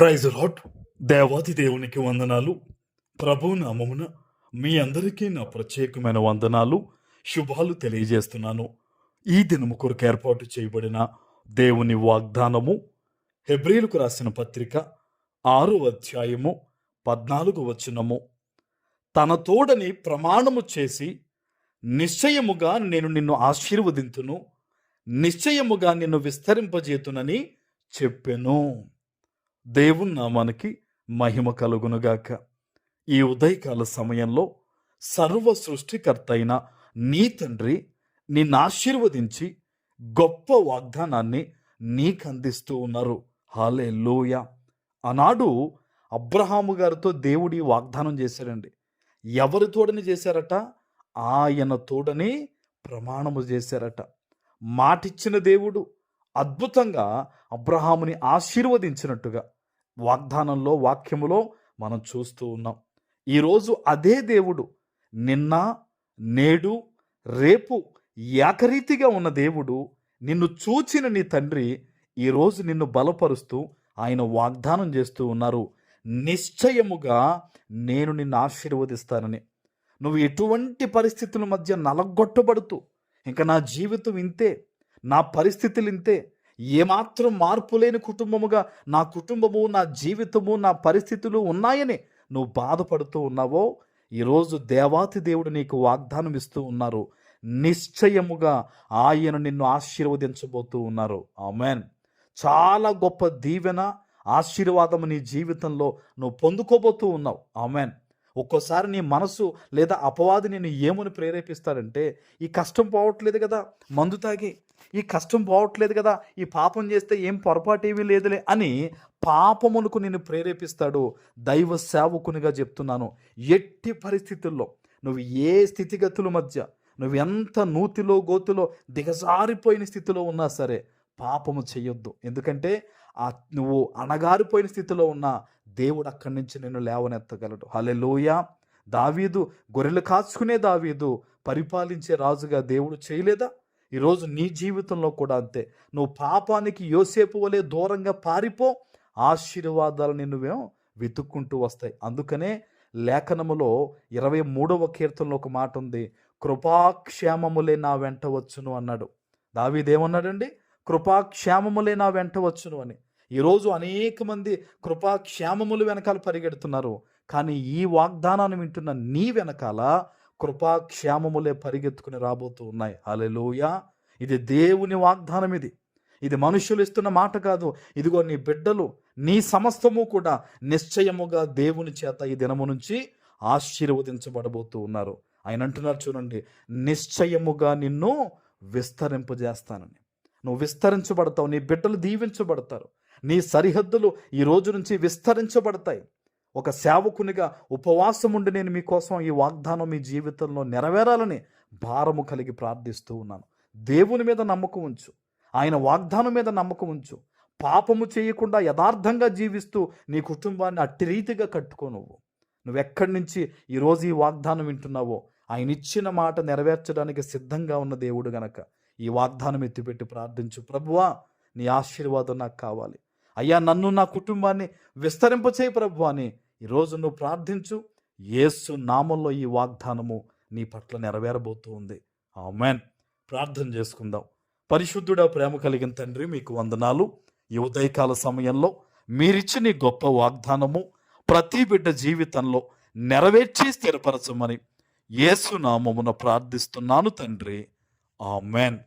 Praise lord. దేవాది దేవునికి వందనాలు. ప్రభు నామమున మీ అందరికీ నా ప్రత్యేకమైన వందనాలు, శుభాలు తెలియజేస్తున్నాను. ఈ దినము కొరకు ఏర్పాటు చేయబడిన దేవుని వాగ్దానము హెబ్రీయులకు రాసిన పత్రిక 6వ అధ్యాయము 14వ వచనము. తన తోడని ప్రమాణము చేసి నిశ్చయముగా నేను నిన్ను ఆశీర్వదింతును, నిశ్చయముగా నిన్ను విస్తరింపజేతునని చెప్పెను. దేవుని నామానికి మహిమ కలుగునుగాక. ఈ ఉదయకాల సమయంలో సర్వ సృష్టికర్త అయిన నీ తండ్రి నిన్ను ఆశీర్వదించి గొప్ప వాగ్దానాన్ని నీకు అందిస్తూ ఉన్నారు. హల్లెలూయా. ఆనాడు అబ్రహాము గారితో దేవుడి వాగ్దానం చేశారండి. ఎవరి తోడని చేశారట? ఆయన తోడని ప్రమాణము చేశారట. మాటిచ్చిన దేవుడు అద్భుతంగా అబ్రహాముని ఆశీర్వదించినట్టుగా వాగ్దానంలో, వాక్యములో మనం చూస్తూ ఉన్నాం. ఈరోజు అదే దేవుడు నిన్న, నేడు, రేపు ఏకరీతిగా ఉన్న దేవుడు నిన్ను చూచిన నీ తండ్రి ఈరోజు నిన్ను బలపరుస్తూ ఆయన వాగ్దానం చేస్తూ ఉన్నారు. నిశ్చయముగా నేను నిన్ను ఆశీర్వదిస్తానని. నువ్వు ఎటువంటి పరిస్థితుల మధ్య నలగొట్టబడుతూ ఇంకా నా జీవితం ఇంతే, నా పరిస్థితులు ఇంతే, ఏమాత్రం మార్పు లేని కుటుంబముగా నా కుటుంబము, నా జీవితము, నా పరిస్థితులు ఉన్నాయని నువ్వు బాధపడుతూ ఉన్నావో, ఈరోజు దేవాతి దేవుడు నీకు వాగ్దానం ఇస్తూ ఉన్నారు. నిశ్చయముగా ఆయన నిన్ను ఆశీర్వదించబోతూ ఉన్నారు. ఆమెన్. చాలా గొప్ప దీవెన, ఆశీర్వాదము నీ జీవితంలో నువ్వు పొందుకోబోతూ ఉన్నావు. ఆమెన్. ఒక్కోసారి నీ మనసు లేదా అపవాది నేను ఏమని ప్రేరేపిస్తాడంటే, ఈ కష్టం పోవట్లేదు కదా మందు తాగి, ఈ కష్టం పోవట్లేదు కదా ఈ పాపం చేస్తే ఏం పొరపాటు ఏమీ లేదులే అని పాపమునకు నేను ప్రేరేపిస్తాడు. దైవ సేవకునిగా చెప్తున్నాను, ఎట్టి పరిస్థితుల్లో నువ్వు ఏ స్థితిగతుల మధ్య, నువ్వు ఎంత నూతిలో గోతులో దిగజారిపోయిన స్థితిలో ఉన్నా సరే పాపము చేయొద్దు. ఎందుకంటే నువ్వు అణగారిపోయిన స్థితిలో ఉన్నా దేవుడు అక్కడి నుంచి నిన్ను లేవనెత్తగలడు. హల్లెలూయా. దావీదు, గొర్రెలు కాచుకునే దావీదు పరిపాలించే రాజుగా దేవుడు చేయలేదా? ఈరోజు నీ జీవితంలో కూడా అంతే. నువ్వు పాపానికి యోసేపు వలె దూరంగా పారిపో, ఆశీర్వాదాలు నిన్నువేమో వెతుక్కుంటూ వస్తాయి. అందుకనే లేఖనములో 23వ కీర్తనలో ఒక మాట ఉంది, కృపాక్షేమములే నా వెంట వచ్చును అన్నాడు. దావీదేమన్నాడండి? కృపాక్షేమములే నా వెంట వచ్చును అని. ఈరోజు అనేక మంది కృపాక్షేమములు వెనకాల పరిగెడుతున్నారు, కానీ ఈ వాగ్దానాన్ని వింటున్న నీ వెనకాల కృపాక్షేమములే పరిగెత్తుకుని రాబోతూ ఉన్నాయి. హల్లెలూయా. ఇది దేవుని వాగ్దానం. ఇది మనుషులు ఇస్తున్న మాట కాదు. ఇదిగో నీ బిడ్డలు, నీ సమస్తము కూడా నిశ్చయముగా దేవుని చేత ఈ దినము నుంచి ఆశీర్వదించబడబోతూ ఉన్నారు. ఆయన అంటున్నారు చూడండి, నిశ్చయముగా నిన్ను విస్తరింపజేస్తానని. నువ్వు విస్తరించబడతావు, నీ బిడ్డలు దీవించబడతారు, నీ సరిహద్దులు ఈ రోజు నుంచి విస్తరించబడతాయి. ఒక సేవకునిగా ఉపవాసం ఉండి నేను మీకోసం ఈ వాగ్దానం మీ జీవితంలో నెరవేరాలని భారము కలిగి ప్రార్థిస్తూ ఉన్నాను. దేవుని మీద నమ్మకం ఉంచు, ఆయన వాగ్దానం మీద నమ్మకం ఉంచు. పాపము చేయకుండా యథార్థంగా జీవిస్తూ నీ కుటుంబాన్ని అట్టి రీతిగా కట్టుకో. నువ్వెక్కడి నుంచి ఈరోజు ఈ వాగ్దానం వింటున్నావో ఆయన ఇచ్చిన మాట నెరవేర్చడానికి సిద్ధంగా ఉన్న దేవుడు గనక ఈ వాగ్దానం ఎత్తిపెట్టి ప్రార్థించు. ప్రభువా, నీ ఆశీర్వాదం నాకు కావాలి అయ్యా, నన్ను, నా కుటుంబాన్ని విస్తరింపచేయి ప్రభు అని ఈరోజు నువ్వు ప్రార్థించు. యేసు నామంలో ఈ వాగ్దానము నీ పట్ల నెరవేరబోతూ ఉంది. ఆమేన్. ప్రార్థన చేసుకుందాం. పరిశుద్ధుడా, ప్రేమ కలిగిన తండ్రి, మీకు వందనాలు. ఈ ఉదయకాల సమయంలో మీరిచ్చిన గొప్ప వాగ్దానము ప్రతి బిడ్డ జీవితంలో నెరవేర్చి స్థిరపరచమని యేసు నామమున ప్రార్థిస్తున్నాను తండ్రి. ఆమేన్.